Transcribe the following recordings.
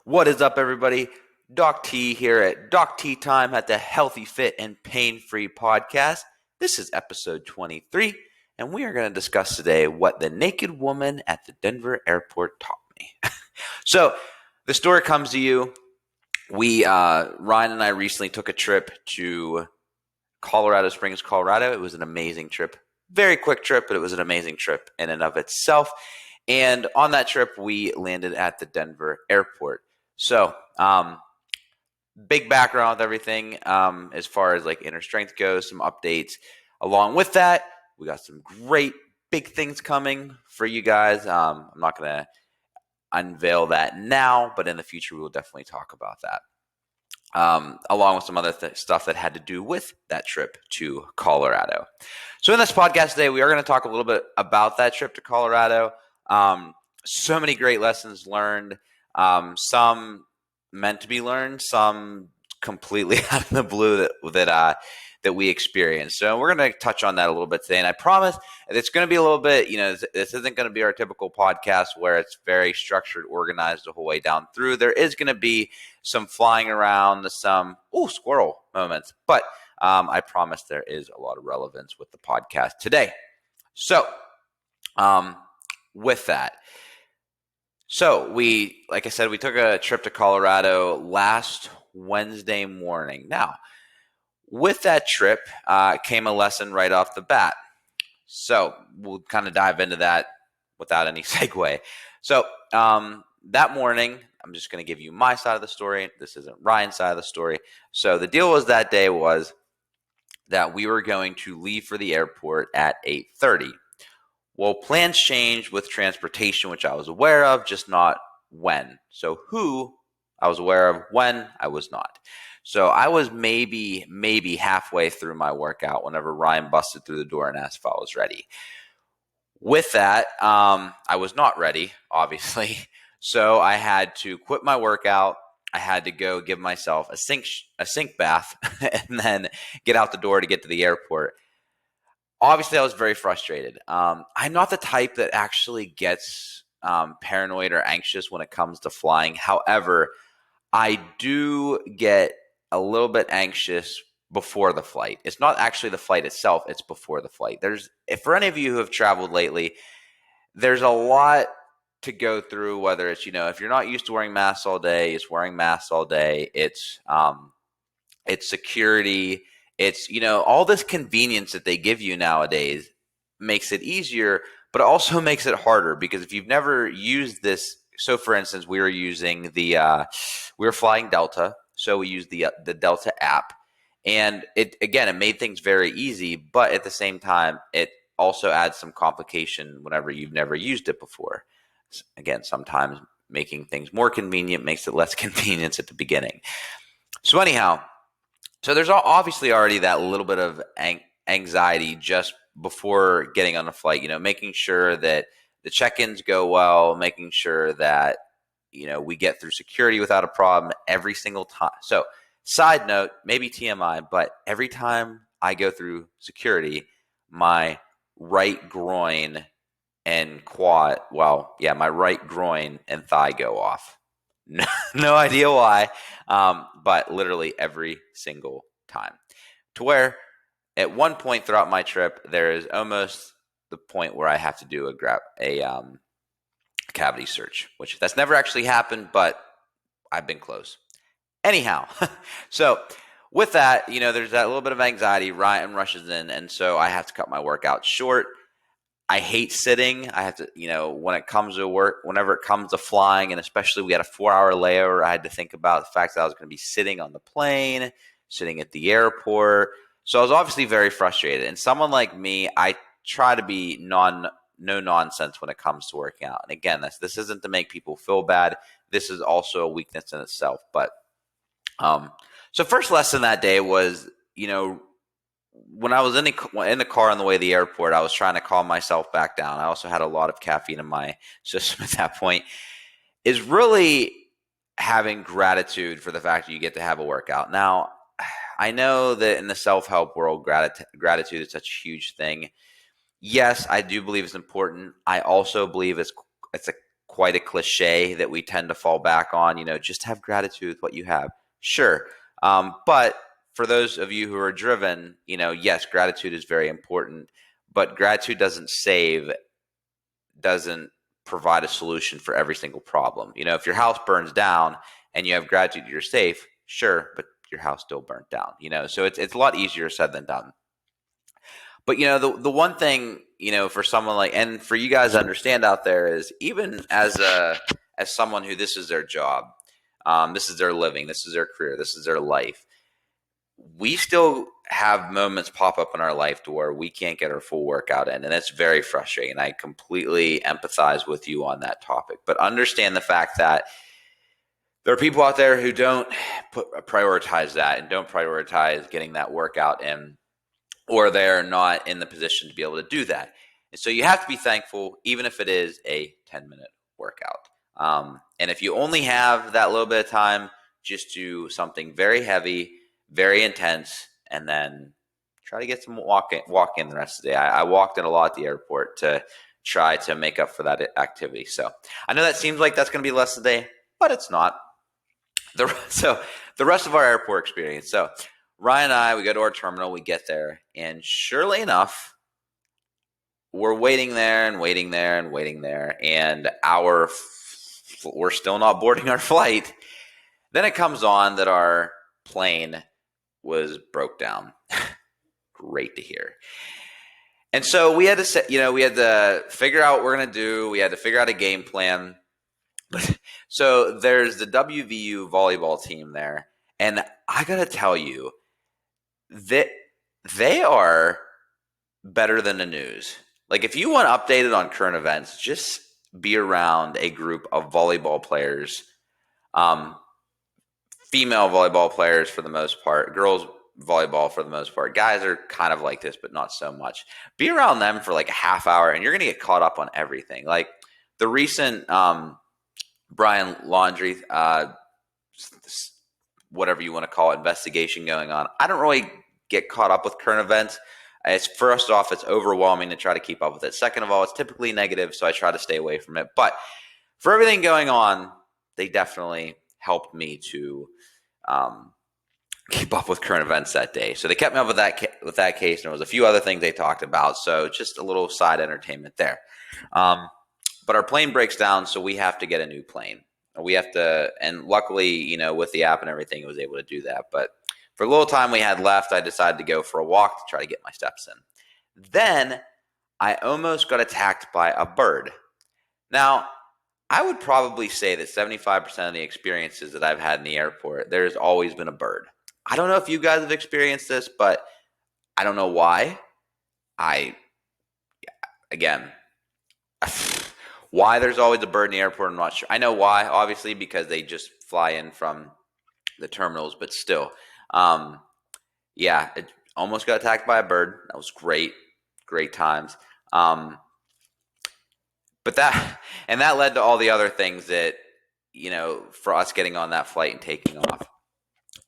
What is up, everybody? Doc T here at Doc T Time at the Healthy, Fit, and Pain-Free podcast. This is episode 23, and we are going to discuss today what the naked woman at the Denver airport taught me. So, the story comes to you. Ryan and I recently took a trip to Colorado Springs, Colorado. It was an amazing trip. Very quick trip, but it was an amazing trip in and of itself. And on that trip, we landed at the Denver airport. So, big background with everything as far as like inner strength goes, some updates. Along with that, we got some great big things coming for you guys. I'm not going to unveil that now, but in the future, we will definitely talk about that. Along with some other stuff that had to do with that trip to Colorado. So in this podcast today, we are going to talk a little bit about that trip to Colorado. So many great lessons learned, some meant to be learned, some completely out of the blue that we experienced. So we're going to touch on that a little bit today. And I promise it's going to be a little bit, this isn't going to be our typical podcast where it's very structured, organized the whole way down through. There is going to be some flying around, some, squirrel moments. But I promise there is a lot of relevance with the podcast today. So with that, like I said, we took a trip to Colorado last Wednesday morning. Now, with that trip came a lesson right off the bat. So we'll kind of dive into that without any segue. So that morning, I'm just going to give you my side of the story. This isn't Ryan's side of the story. So the deal was that day was that we were going to leave for the airport at 8:30. Well, plans changed with transportation, which I was aware of, just not when. So who I was aware of, when I was not. So I was maybe halfway through my workout whenever Ryan busted through the door and asked if I was ready. With that, I was not ready, obviously. So I had to quit my workout. I had to go give myself a sink bath and then get out the door to get to the airport. Obviously, I was very frustrated. I'm not the type that actually gets paranoid or anxious when it comes to flying. However, I do get a little bit anxious before the flight. It's not actually the flight itself, it's before the flight. For any of you who have traveled lately, there's a lot to go through, whether it's, if you're not used to wearing masks all day, it's wearing masks all day. It's security. It's, all this convenience that they give you nowadays makes it easier, but it also makes it harder because if you've never used this. So for instance, we were flying Delta. So we used the Delta app, and it made things very easy, but at the same time, it also adds some complication whenever you've never used it before. Again, sometimes making things more convenient makes it less convenience at the beginning. So anyhow, there's obviously already that little bit of anxiety just before getting on the flight, making sure that the check-ins go well, making sure that, we get through security without a problem every single time. So side note, maybe TMI, but every time I go through security, my right groin and my right groin and thigh go off. No idea why, but literally every single time. To where at one point throughout my trip, there is almost the point where I have to do a cavity search, which that's never actually happened, but I've been close. Anyhow, so with that, there's that little bit of anxiety. Ryan rushes in, and so I have to cut my workout short. I hate sitting. I have to, when it comes to work, whenever it comes to flying, and especially we had a 4-hour layover, I had to think about the fact that I was going to be sitting on the plane, sitting at the airport. So I was obviously very frustrated. And someone like me, I try to be no nonsense when it comes to working out. And again, this isn't to make people feel bad. This is also a weakness in itself. But so first lesson that day was, when I was in the car on the way to the airport, I was trying to calm myself back down. I also had a lot of caffeine in my system at that point. Is really having gratitude for the fact that you get to have a workout. Now, I know that in the self-help world, gratitude is such a huge thing. Yes, I do believe it's important. I also believe it's a quite a cliche that we tend to fall back on, just have gratitude with what you have. Sure. But for those of you who are driven, yes, gratitude is very important, but gratitude doesn't provide a solution for every single problem. If your house burns down and you have gratitude you're safe, sure, but your house still burnt down, so it's a lot easier said than done. But the one thing, for someone like, and for you guys to understand out there, is even as someone who this is their job, this is their living, this is their career, this is their life, we still have moments pop up in our life to where we can't get our full workout in, and it's very frustrating. I completely empathize with you on that topic, but understand the fact that there are people out there who don't prioritize that and don't prioritize getting that workout in, or they're not in the position to be able to do that. And so you have to be thankful, even if it is a 10-minute workout. And if you only have that little bit of time, just do something very heavy, very intense, and then try to get some walk in the rest of the day. I walked in a lot at the airport to try to make up for that activity. So I know that seems like that's going to be less today, but it's not. So the rest of our airport experience. So Ryan and I, we go to our terminal, we get there, and surely enough, we're waiting there, and we're still not boarding our flight. Then it comes on that our plane was broke down. Great to hear. And so we had to figure out what we're going to do. We had to figure out a game plan. So there's the WVU volleyball team there, and I got to tell you, that they are better than the news. Like, if you want updated on current events, just be around a group of volleyball players, female volleyball players for the most part, girls volleyball for the most part. Guys are kind of like this, but not so much. Be around them for like a half hour, and you're going to get caught up on everything. Like the recent Brian Laundrie, whatever you want to call it, investigation going on. I don't really get caught up with current events. It's first off, it's overwhelming to try to keep up with it. Second of all, it's typically negative, so I try to stay away from it. But for everything going on, they definitely helped me to keep up with current events that day. So they kept me up with that case, and there was a few other things they talked about. So just a little side entertainment there. But our plane breaks down, so we have to get a new plane. We have to, and luckily, with the app and everything, it was able to do that. But for a little time we had left, I decided to go for a walk to try to get my steps in. Then I almost got attacked by a bird. Now, I would probably say that 75% of the experiences that I've had in the airport, there's always been a bird. I don't know if you guys have experienced this, but I don't know why. Why there's always a bird in the airport, I'm not sure. I know why, obviously, because they just fly in from the terminals, but still. It almost got attacked by a bird. That was great times. But that led to all the other things that, for us getting on that flight and taking off.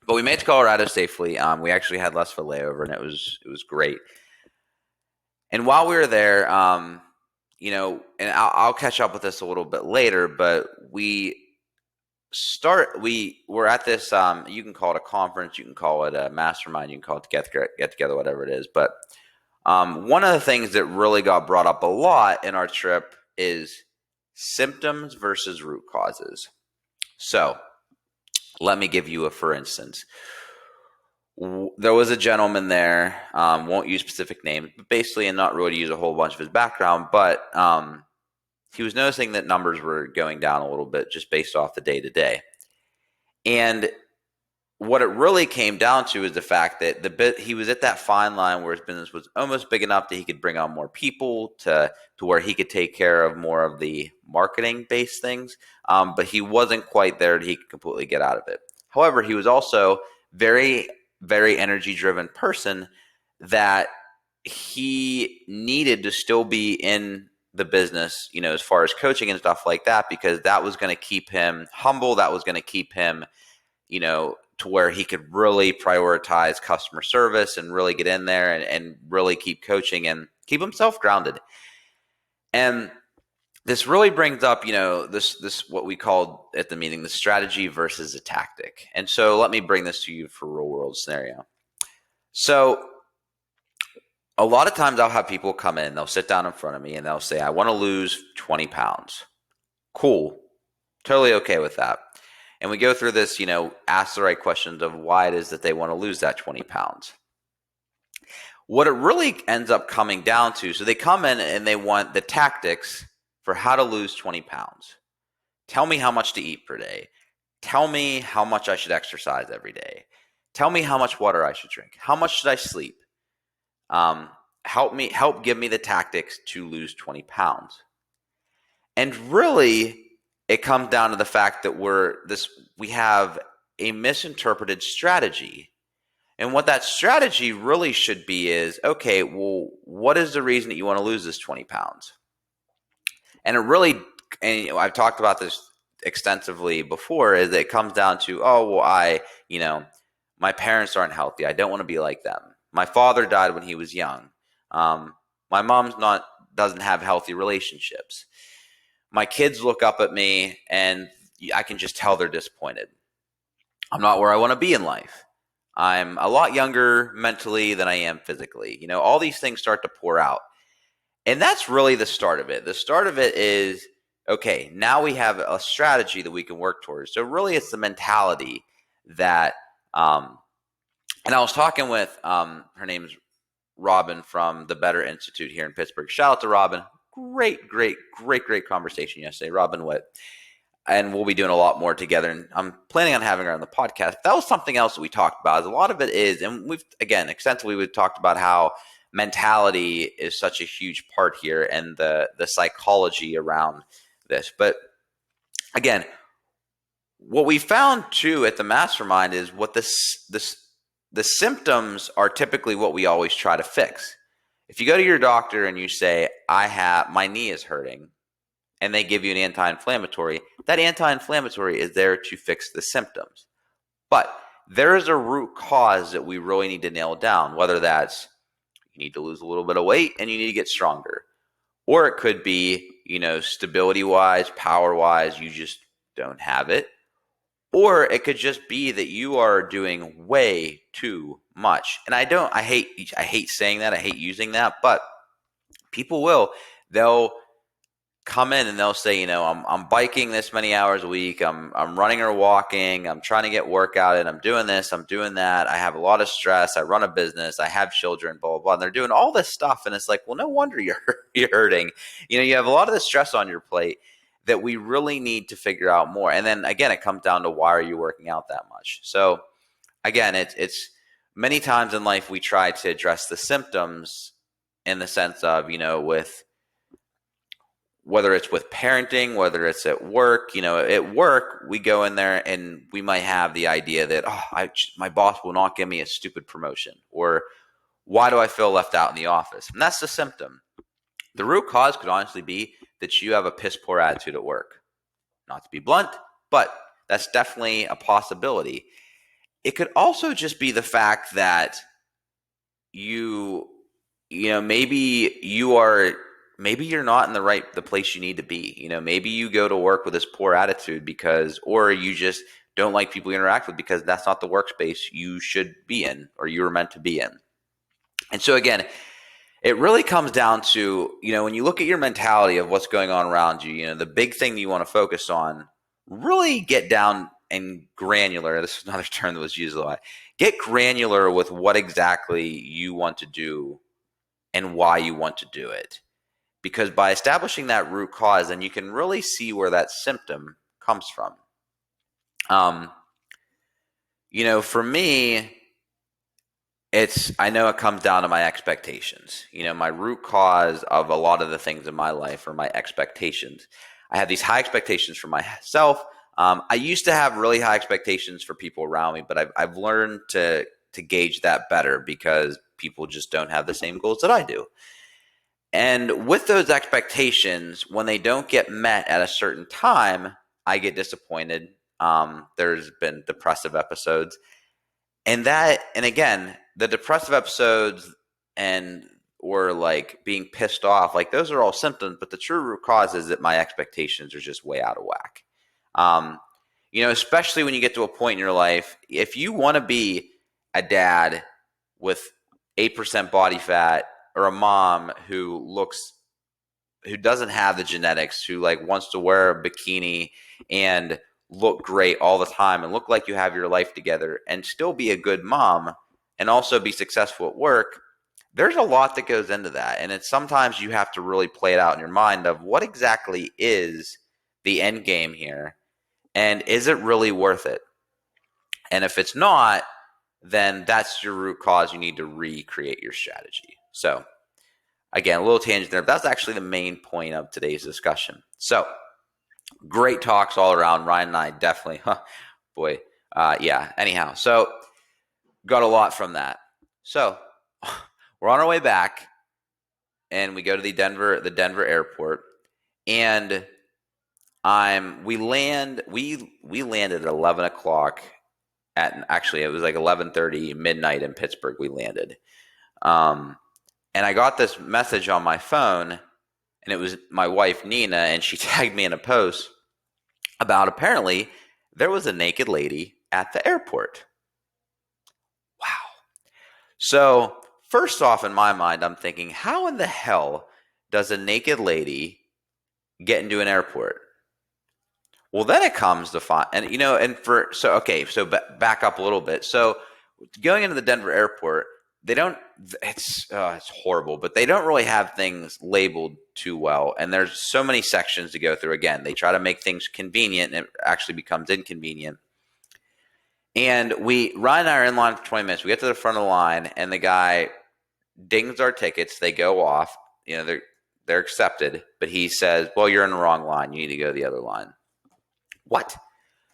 But we made it to Colorado safely. We actually had less of a layover, and it was great. And while we were there, and I'll catch up with this a little bit later, but we were at this, you can call it a conference, you can call it a mastermind, you can call it get together, whatever it is. But one of the things that really got brought up a lot in our trip is symptoms versus root causes. So let me give you a for instance. There was a gentleman there, won't use specific names, but basically, and not really to use a whole bunch of his background, but he was noticing that numbers were going down a little bit just based off the day-to-day. And what it really came down to is the fact that he was at that fine line where his business was almost big enough that he could bring on more people to where he could take care of more of the marketing-based things, but he wasn't quite there that he could completely get out of it. However, he was also very, very energy-driven person that he needed to still be in the business, as far as coaching and stuff like that, because that was going to keep him humble. That was going to keep him, to where he could really prioritize customer service and really get in there and really keep coaching and keep himself grounded. And this really brings up, this what we called at the meeting, the strategy versus a tactic. And so let me bring this to you for a real world scenario. So a lot of times I'll have people come in, they'll sit down in front of me and they'll say, I want to lose 20 pounds. Cool. Totally okay with that. And we go through this, ask the right questions of why it is that they want to lose that 20 pounds. What it really ends up coming down to, so they come in and they want the tactics for how to lose 20 pounds. Tell me how much to eat per day. Tell me how much I should exercise every day. Tell me how much water I should drink. How much should I sleep? Help give me the tactics to lose 20 pounds. And really, it comes down to the fact that we have a misinterpreted strategy. And what that strategy really should be is, okay, well, what is the reason that you want to lose this 20 pounds? And it really, and I've talked about this extensively before, is that it comes down to, oh, well, my parents aren't healthy. I don't want to be like them. My father died when he was young. My mom's doesn't have healthy relationships. My kids look up at me and I can just tell they're disappointed. I'm not where I want to be in life. I'm a lot younger mentally than I am physically. All these things start to pour out. And that's really the start of it. The start of it is, okay, now we have a strategy that we can work towards. So really it's the mentality that, and I was talking with, her name's Robin from the Better Institute here in Pittsburgh. Shout out to Robin. Great conversation yesterday. Robin Witt. And we'll be doing a lot more together. And I'm planning on having her on the podcast. That was something else that we talked about. A lot of it is, and we've, again, extensively, we've talked about how mentality is such a huge part here and the psychology around this. But again, what we found too at the mastermind is what the symptoms are typically what we always try to fix. If you go to your doctor and you say, my knee is hurting, and they give you an anti-inflammatory, that anti-inflammatory is there to fix the symptoms. But there is a root cause that we really need to nail down, whether that's you need to lose a little bit of weight and you need to get stronger. Or it could be, stability-wise, power-wise, you just don't have it. Or it could just be that you are doing way too much. And I hate saying that, I hate using that, but people they'll come in and they'll say, I'm biking this many hours a week. I'm running or walking. I'm trying to get workout in. I'm doing this. I'm doing that. I have a lot of stress. I run a business. I have children, blah, blah, blah. And they're doing all this stuff. And it's like, well, no wonder you're hurting. You have a lot of the stress on your plate that we really need to figure out more. And then again, it comes down to why are you working out that much? So again, it's many times in life we try to address the symptoms in the sense of, with whether it's with parenting, whether it's at work, at work, we go in there and we might have the idea that, my boss will not give me a stupid promotion, or why do I feel left out in the office? And that's the symptom. The root cause could honestly be that you have a piss poor attitude at work. Not to be blunt, but that's definitely a possibility. It could also just be the fact that maybe you're not in the place you need to be. Maybe you go to work with this poor attitude or you just don't like people you interact with because that's not the workspace you should be in or you were meant to be in. And so again, it really comes down to, when you look at your mentality of what's going on around you, the big thing that you want to focus on, really get down and granular. This is another term that was used a lot. Get granular with what exactly you want to do and why you want to do it. Because by establishing that root cause, then you can really see where that symptom comes from. For me, I know it comes down to my expectations. My root cause of a lot of the things in my life are my expectations. I have these high expectations for myself. I used to have really high expectations for people around me, but I've learned to gauge that better because people just don't have the same goals that I do. And with those expectations, when they don't get met at a certain time, I get disappointed. There's been depressive episodes. And again, the depressive episodes and or like being pissed off, like those are all symptoms, but the true root cause is that my expectations are just way out of whack. Especially when you get to a point in your life, if you want to be a dad with 8% body fat, or a mom who doesn't have the genetics, who like wants to wear a bikini and look great all the time and look like you have your life together and still be a good mom and also be successful at work, there's a lot that goes into that. And it's sometimes you have to really play it out in your mind of what exactly is the end game here, and is it really worth it? And if it's not, then that's your root cause. You need to recreate your strategy. So again, a little tangent there, but that's actually the main point of today's discussion. So great talks all around. Ryan and I definitely, anyhow, so got a lot from that. So we're on our way back, and we go to the Denver airport, and we landed at 11 o'clock actually it was like 11:30 midnight in Pittsburgh. We landed. And I got this message on my phone, and it was my wife, Nina, and she tagged me in a post about apparently there was a naked lady at the airport. Wow. So first off, in my mind, I'm thinking, how in the hell does a naked lady get into an airport? Well, then it comes to find, so back up a little bit. So going into the Denver airport, it's horrible, but they don't really have things labeled too well. And there's so many sections to go through. Again, they try to make things convenient, and it actually becomes inconvenient. And Ryan and I are in line for 20 minutes. We get to the front of the line, and the guy dings our tickets. They go off. They're accepted. But he says, well, you're in the wrong line. You need to go to the other line. What?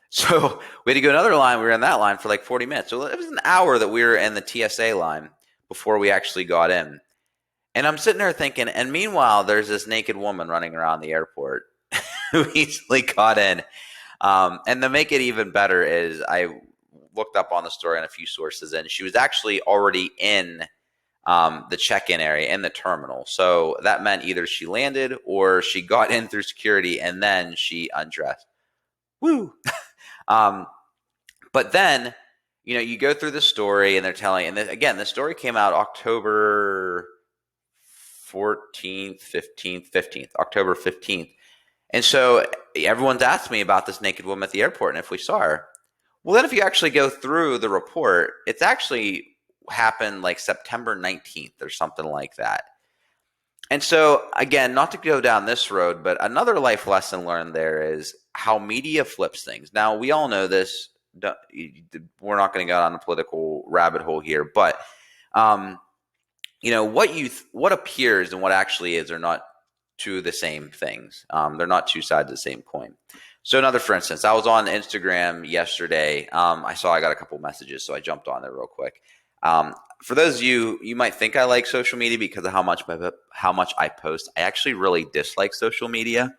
So we had to go another line. We were in that line for like 40 minutes. So it was an hour that we were in the TSA line before we actually got in. And I'm sitting there thinking, and meanwhile, there's this naked woman running around the airport who easily got in. And to make it even better is I looked up on the story on a few sources, and she was actually already in the check-in area in the terminal. So that meant either she landed or she got in through security and then she undressed. Woo! But then, you go through the story, and they're telling, and again, the story came out October 14th, 15th, October 15th. And so everyone's asked me about this naked woman at the airport and if we saw her. Well, then if you actually go through the report, it's actually happened like September 19th or something like that. And so, again, not to go down this road, but another life lesson learned there is how media flips things. Now, we all know this. We're not going to go down a political rabbit hole here, but what appears and what actually is are not two of the same things. They're not two sides of the same coin. So for instance, I was on Instagram yesterday. I got a couple messages, so I jumped on there real quick. For those of you might think I like social media because of how much I post. I actually really dislike social media.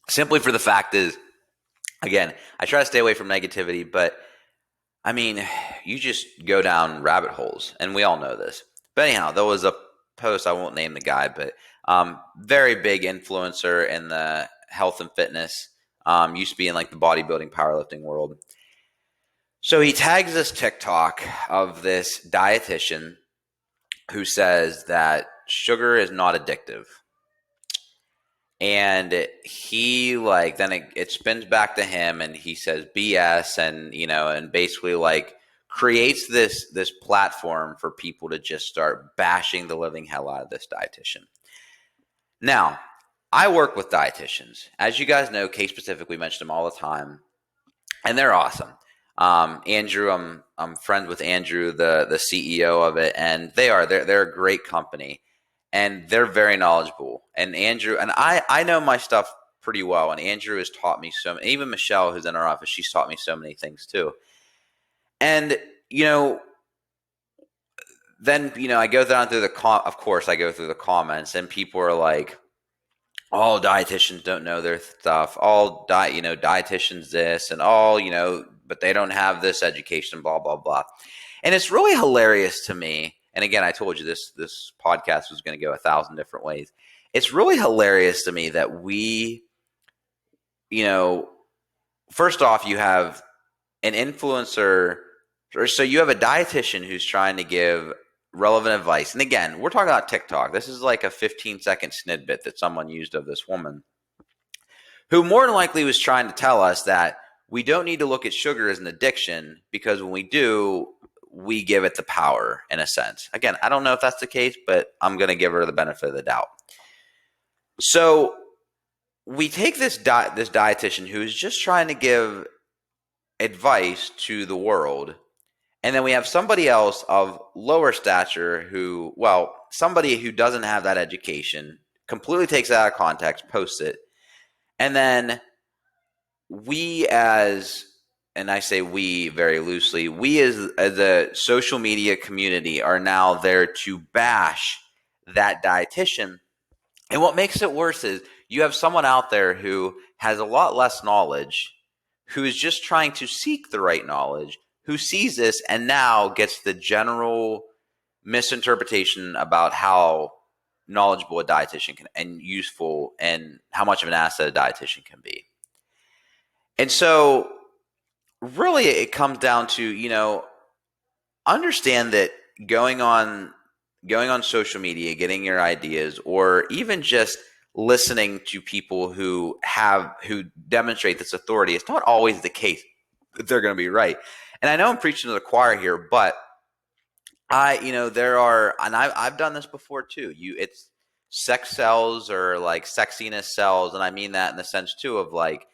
Simply for the fact is, again, I try to stay away from negativity, but I mean, you just go down rabbit holes, and we all know this. But anyhow, there was a post, I won't name the guy, but very big influencer in the health and fitness, used to be in like the bodybuilding, powerlifting world. So he tags this TikTok of this dietitian who says that sugar is not addictive. And he then it spins back to him, and he says BS, and basically like creates this platform for people to just start bashing the living hell out of this dietitian. Now, I work with dietitians. As you guys know, Case Pacific, we mention them all the time, and they're awesome. Andrew, I'm friends with Andrew, the CEO of it, and they're a great company, and they're very knowledgeable. And Andrew and I know my stuff pretty well, and Andrew has taught me even Michelle, who's in our office, she's taught me so many things too. And then I go down through of course I go through the comments, and people are like, all dietitians don't know their stuff, all dietitians this, and all but they don't have this education, blah blah blah. And it's really hilarious to me and again, I told you this podcast was going to go 1,000 different ways. It's really hilarious to me that we, first off, you have an influencer, or so you have a dietitian who's trying to give relevant advice. And again, we're talking about TikTok. This is like a 15-second snippet that someone used of this woman who more than likely was trying to tell us that we don't need to look at sugar as an addiction, because when we do, we give it the power in a sense. Again, I don't know if that's the case, but I'm going to give her the benefit of the doubt. So we take this dietitian who's just trying to give advice to the world, and then we have somebody else of lower stature who, somebody who doesn't have that education, completely takes it out of context, posts it, and then we and I say we very loosely, we as a social media community are now there to bash that dietitian. And what makes it worse is you have someone out there who has a lot less knowledge, who is just trying to seek the right knowledge, who sees this and now gets the general misinterpretation about how knowledgeable a dietitian can, and useful, and how much of an asset a dietitian can be. And so really it comes down to, understand that going on social media, getting your ideas, or even just listening to people who demonstrate this authority, it's not always the case that they're going to be right. And I know I'm preaching to the choir here, but there are, and I've done this before too. It's sex sells, or like sexiness sells. And I mean that in the sense too of like,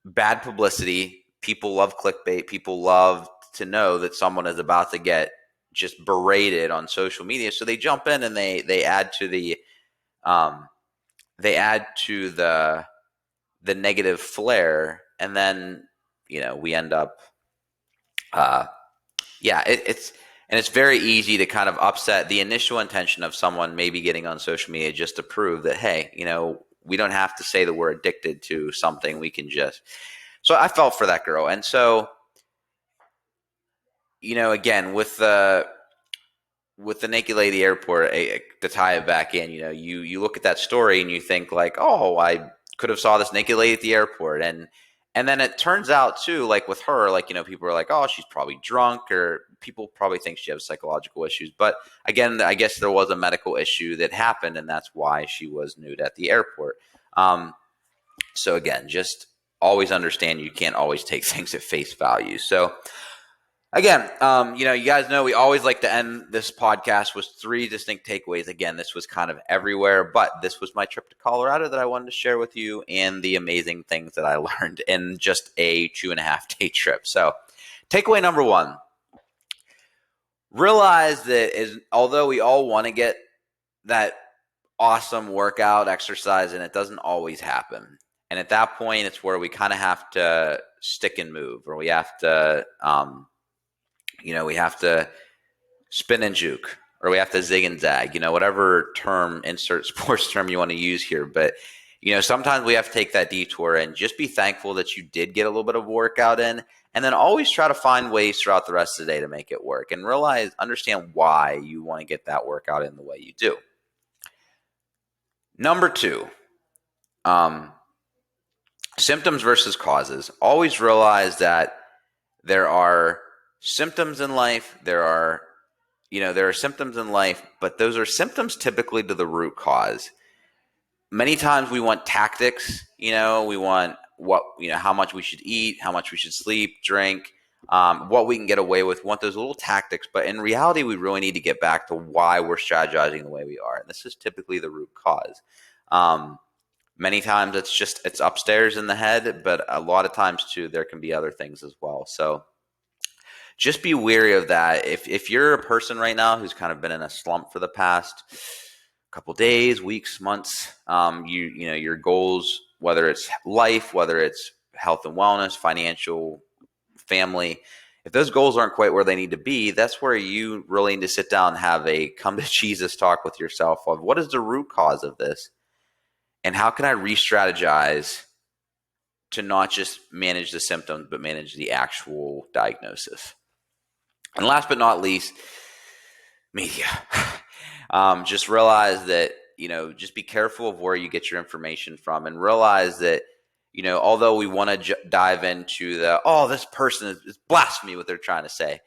bad publicity. People love clickbait. People love to know that someone is about to get just berated on social media. So they jump in and they add to the negative flair. And then, we end up, it's very easy to kind of upset the initial intention of someone maybe getting on social media just to prove that, hey, we don't have to say that we're addicted to something. We can just. So I felt for that girl. And so, again, with the Nake Lady Airport, to tie it back in, you look at that story and you think like, oh, I could have saw this naked lady at the airport. And then it turns out too, like with her, like, people are like, oh, she's probably drunk, or people probably think she has psychological issues. But again, I guess there was a medical issue that happened, and that's why she was nude at the airport. So again, just always understand you can't always take things at face value. So again, you guys know we always like to end this podcast with 3 distinct takeaways. Again, this was kind of everywhere, but this was my trip to Colorado that I wanted to share with you, and the amazing things that I learned in just a 2.5-day trip. So takeaway number 1, realize that although we all want to get that awesome workout exercise, and it doesn't always happen. And at that point, it's where we kind of have to stick and move, or we have to, we have to spin and juke, or we have to zig and zag, whatever term, insert sports term you want to use here. But, sometimes we have to take that detour and just be thankful that you did get a little bit of workout in, and then always try to find ways throughout the rest of the day to make it work, and understand why you want to get that workout in the way you do. Number 2, symptoms versus causes. Always realize that there are symptoms in life. There are symptoms in life, but those are symptoms typically to the root cause. Many times we want tactics, we want how much we should eat, how much we should sleep, drink, what we can get away with. We want those little tactics, but in reality, we really need to get back to why we're strategizing the way we are. And this is typically the root cause. Many times it's upstairs in the head, but a lot of times too, there can be other things as well. So just be wary of that. If you're a person right now who's kind of been in a slump for the past couple days, weeks, months, your goals, whether it's life, whether it's health and wellness, financial, family, if those goals aren't quite where they need to be, that's where you really need to sit down and have a come to Jesus talk with yourself of what is the root cause of this, and how can I re-strategize to not just manage the symptoms, but manage the actual diagnosis. And last but not least, Media. Just realize that, just be careful of where you get your information from, and realize that, although we want to dive into this person is blasphemy, what they're trying to say.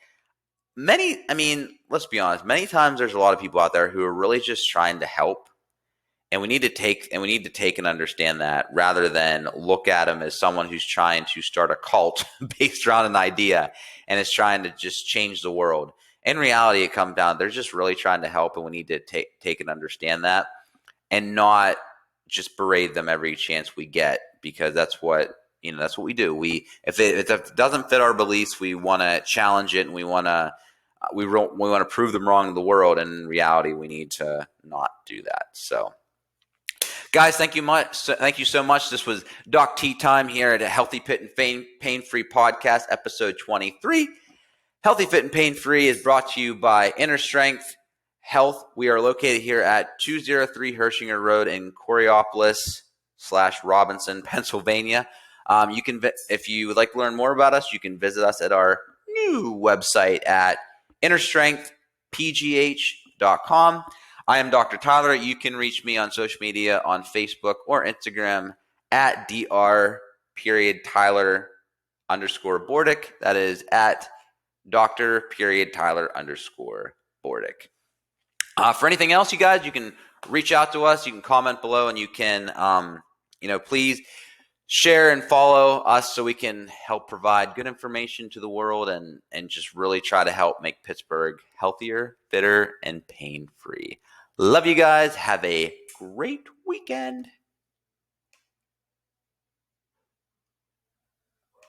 Let's be honest, many times there's a lot of people out there who are really just trying to help. And we need to take and understand that, rather than look at them as someone who's trying to start a cult based around an idea and is trying to just change the world. In reality, it comes down, they're just really trying to help, and we need to take and understand that, and not just berate them every chance we get, because that's what we do. If it doesn't fit our beliefs, we want to challenge it, and we want to prove them wrong to the world. And in reality, we need to not do that. So, guys, thank you so much. This was Doc T time here at a Healthy Fit and Pain-Free Podcast, episode 23. Healthy Fit and Pain-Free is brought to you by Inner Strength Health. We are located here at 203 Hershinger Road in Coriopolis/Robinson, Pennsylvania. If you would like to learn more about us, you can visit us at our new website at innerstrengthpgh.com. I am Dr. Tyler. You can reach me on social media on Facebook or Instagram at Dr.Tyler_Bordick. That is at Dr.Tyler_Bordick. For anything else, you guys, you can reach out to us. You can comment below, and you can, please share and follow us so we can help provide good information to the world, and just really try to help make Pittsburgh healthier, fitter, and pain-free. Love you guys. Have a great weekend.